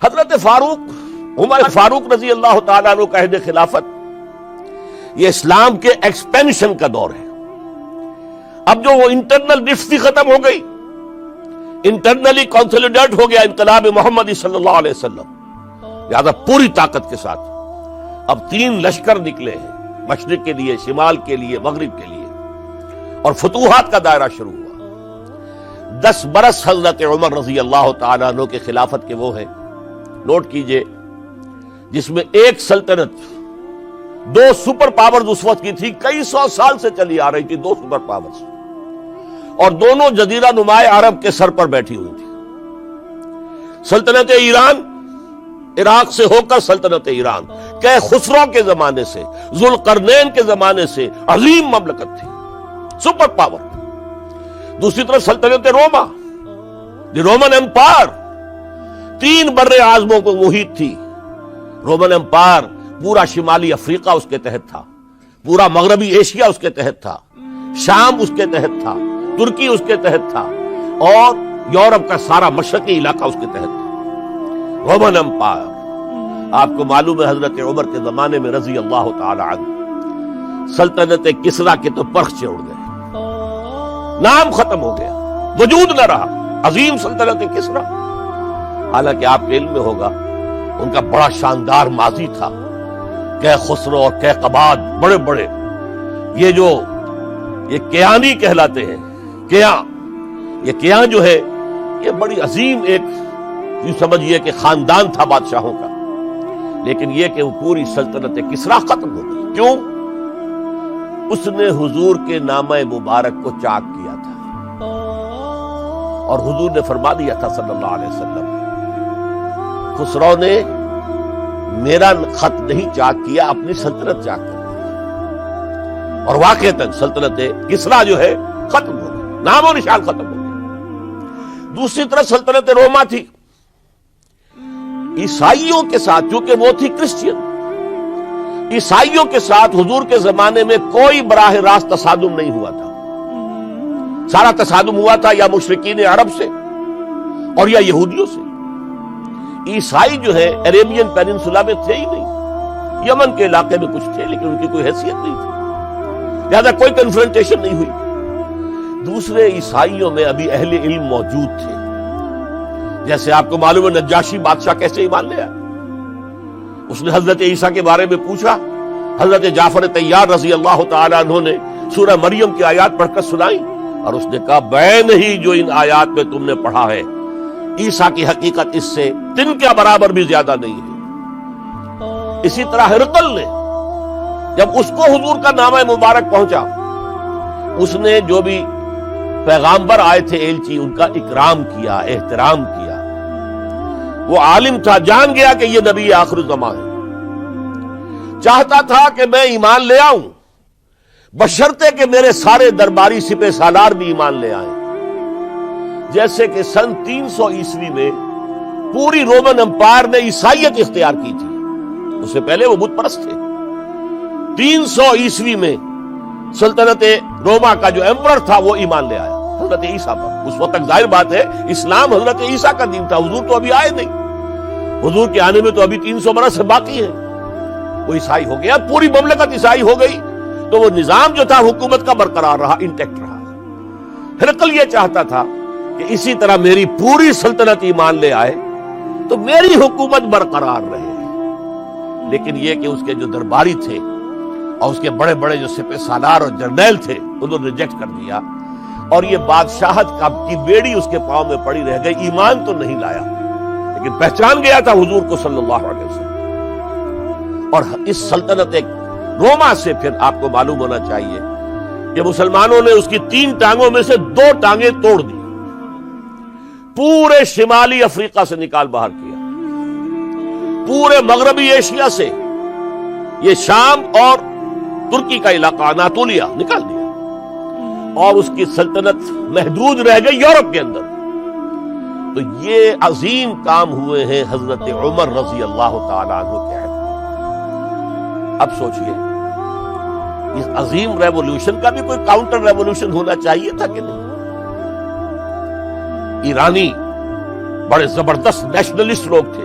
حضرت فاروق عمر فاروق رضی اللہ تعالیٰ عنہ کا عہد خلافت یہ اسلام کے ایکسپینشن کا دور ہے. اب جو وہ انٹرنل رفتی ختم ہو گئی، انٹرنلی کنسولیڈیٹ ہو گیا انقلاب محمدی صلی اللہ علیہ وسلم، لہذا پوری طاقت کے ساتھ اب 3 لشکر نکلے ہیں، مشرق کے لیے، شمال کے لیے، مغرب کے لیے، اور فتوحات کا دائرہ شروع ہوا. 10 برس حضرت عمر رضی اللہ تعالیٰ عنہ کے خلافت کے وہ ہیں، نوٹ کیجئے، جس میں ایک سلطنت 2 سپر پاورز اس وقت کی تھی، کئی 100 سال سے چلی آ رہی تھی 2 سپر پاورز، اور دونوں جزیرہ نما عرب کے سر پر بیٹھی ہوئی تھی. سلطنت ایران، عراق سے ہو کر سلطنت ایران کہ خسرو کے زمانے سے، ذوالقرنین کے زمانے سے عظیم مملکت تھی، سپر پاور. دوسری طرف سلطنت روما، دی رومن امپائر، 3 بر اعظموں کو محیط تھی. رومن امپائر پورا شمالی افریقہ اس کے تحت تھا، پورا مغربی ایشیا اس کے تحت تھا، شام اس کے تحت تھا، ترکی اس کے تحت تھا، اور یورپ کا سارا مشرقی علاقہ اس کے تحت تھا. Roman Empire. آپ کو معلوم ہے حضرت عمر کے زمانے میں رضی اللہ تعالی عنہ سلطنت کسریٰ کے تو پرخچے اڑ گئے، نام ختم ہو گیا، وجود نہ رہا عظیم سلطنت کسریٰ. حالانکہ آپ کے علم میں ہوگا ان کا بڑا شاندار ماضی تھا، کہ خسرو اور کہ قباد، بڑے بڑے یہ کیانی کہلاتے ہیں. یہ کیاں جو ہے یہ بڑی عظیم ایک یوں سمجھیے کہ خاندان تھا بادشاہوں کا. لیکن یہ کہ وہ پوری سلطنت کسریٰ ختم ہو گئی. کیوں؟ اس نے حضور کے نامہ مبارک کو چاک کیا تھا، اور حضور نے فرما دیا تھا صلی اللہ علیہ وسلم، خسرو نے میرا خط نہیں چاک کیا، اپنی سلطنت چاک کر دی. اور واقعتاً سلطنت کسریٰ جو ہے ختم ہو گئی، نام و نشان ختم ہو گئی. دوسری طرف سلطنت روما تھی، عیسائیوں کے ساتھ، چونکہ وہ تھی کرسچین، عیسائیوں کے ساتھ حضور کے زمانے میں کوئی براہ راست تصادم نہیں ہوا تھا. سارا تصادم ہوا تھا یا مشرکین عرب سے اور یا یہودیوں سے. عیسائی جو ہے عربین پیننسولا میں تھے ہی نہیں، یمن کے علاقے میں کچھ تھے لیکن ان کی کوئی حیثیت نہیں تھی، لہذا کوئی کنفرنٹیشن نہیں ہوئی. دوسرے عیسائیوں میں ابھی اہل علم موجود تھے. جیسے آپ کو معلوم ہے نجاشی بادشاہ کیسے ایمان لے آیا. اس نے حضرت عیسیٰ کے بارے میں پوچھا، حضرت جعفر طیار رضی اللہ تعالیٰ عنہ نے سورہ مریم کی آیات پڑھ کر سنائی، اور اس نے کہا بین ہی جو ان آیات میں تم نے پڑھا ہے، عیسیٰ کی حقیقت اس سے 3 کے برابر بھی زیادہ نہیں ہے. اسی طرح ہرقل نے جب اس کو حضور کا نامہ مبارک پہنچا، اس نے جو بھی پیغامبر آئے تھے ایلچی، ان کا اکرام کیا، احترام کیا. وہ عالم تھا، جان گیا کہ یہ نبی آخر الزمان ہے. چاہتا تھا کہ میں ایمان لے آؤں، بشرطے کہ میرے سارے درباری سپہ سالار بھی ایمان لے آئیں. جیسے کہ سن 300 عیسوی میں پوری رومن امپائر نے عیسائیت اختیار کی تھی، اس سے پہلے وہ بت پرست تھے. 300 عیسوی میں سلطنت روما کا جو ایمپرر تھا وہ ایمان لے آیا حضرت عیسیٰ پر. اس وقت تک ظاہر بات ہے اسلام حضرت عیسیٰ کا دین تھا، حضور تو ابھی آئے نہیں، حضور کے آنے میں تو ابھی 300 برس سے باقی ہے. وہ عیسائی ہو گیا، پوری مملکت عیسائی ہو گئی، تو وہ نظام جو تھا حکومت کا برقرار رہا، انٹیکٹ رہا. ہرقل یہ چاہتا تھا کہ اسی طرح میری پوری سلطنت ایمان لے آئے تو میری حکومت برقرار رہے. لیکن یہ کہ اس کے جو درباری تھے اور اس کے بڑے بڑے جو سپہ سالار اور جرنیل تھے انہوں نے ریجیکٹ کر دیا، اور یہ بادشاہت کی بیڑی اس کے پاؤں میں پڑی رہ گئی. ایمان تو نہیں لایا لیکن پہچان گیا تھا حضور کو صلی اللہ علیہ وسلم. اور اس سلطنت روما سے پھر آپ کو معلوم ہونا چاہیے کہ مسلمانوں نے اس کی 3 ٹانگوں میں سے 2 ٹانگیں توڑ دی، پورے شمالی افریقہ سے نکال باہر کیا، پورے مغربی ایشیا سے یہ شام اور ترکی کا علاقہ اناطولیہ نکال دیا، اور اس کی سلطنت محدود رہ گئی یورپ کے اندر. تو یہ عظیم کام ہوئے ہیں حضرت عمر رضی اللہ تعالیٰ عنہ کے عہد. اب سوچئے اس عظیم ریولوشن کا بھی کوئی کاؤنٹر ریولوشن ہونا چاہیے تھا کہ نہیں. ایرانی بڑے زبردست نیشنلسٹ لوگ تھے،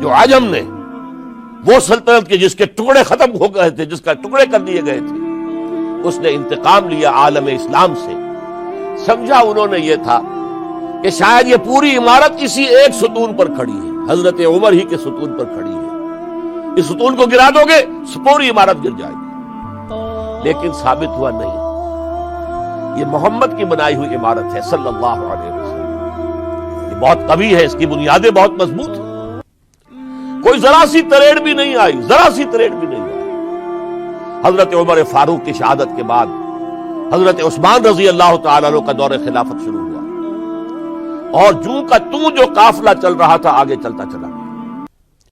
جو عجم نے وہ سلطنت کے جس کے ٹکڑے ختم ہو گئے تھے، جس کا ٹکڑے کر دیے گئے تھے، اس نے انتقام لیا عالم اسلام سے. سمجھا انہوں نے یہ تھا کہ شاید یہ پوری عمارت اسی ایک ستون پر کھڑی ہے، حضرت عمر ہی کے ستون پر کھڑی ہے، اس ستون کو گرا دو گے پوری عمارت گر جائے گی. لیکن ثابت ہوا نہیں، یہ محمد کی بنائی ہوئی عمارت ہے صلی اللہ علیہ وسلم. یہ بہت قوی ہے، اس کی بنیادیں بہت مضبوط ہیں، کوئی ذرا سی تریڑ بھی نہیں آئی، ذرا سی تریڑ بھی نہیں آئی. حضرت عمر فاروق کی شہادت کے بعد حضرت عثمان رضی اللہ تعالیٰ عنہ کا دور خلافت شروع ہوا، اور جوں کا توں جو قافلہ چل رہا تھا آگے چلتا چلا گیا.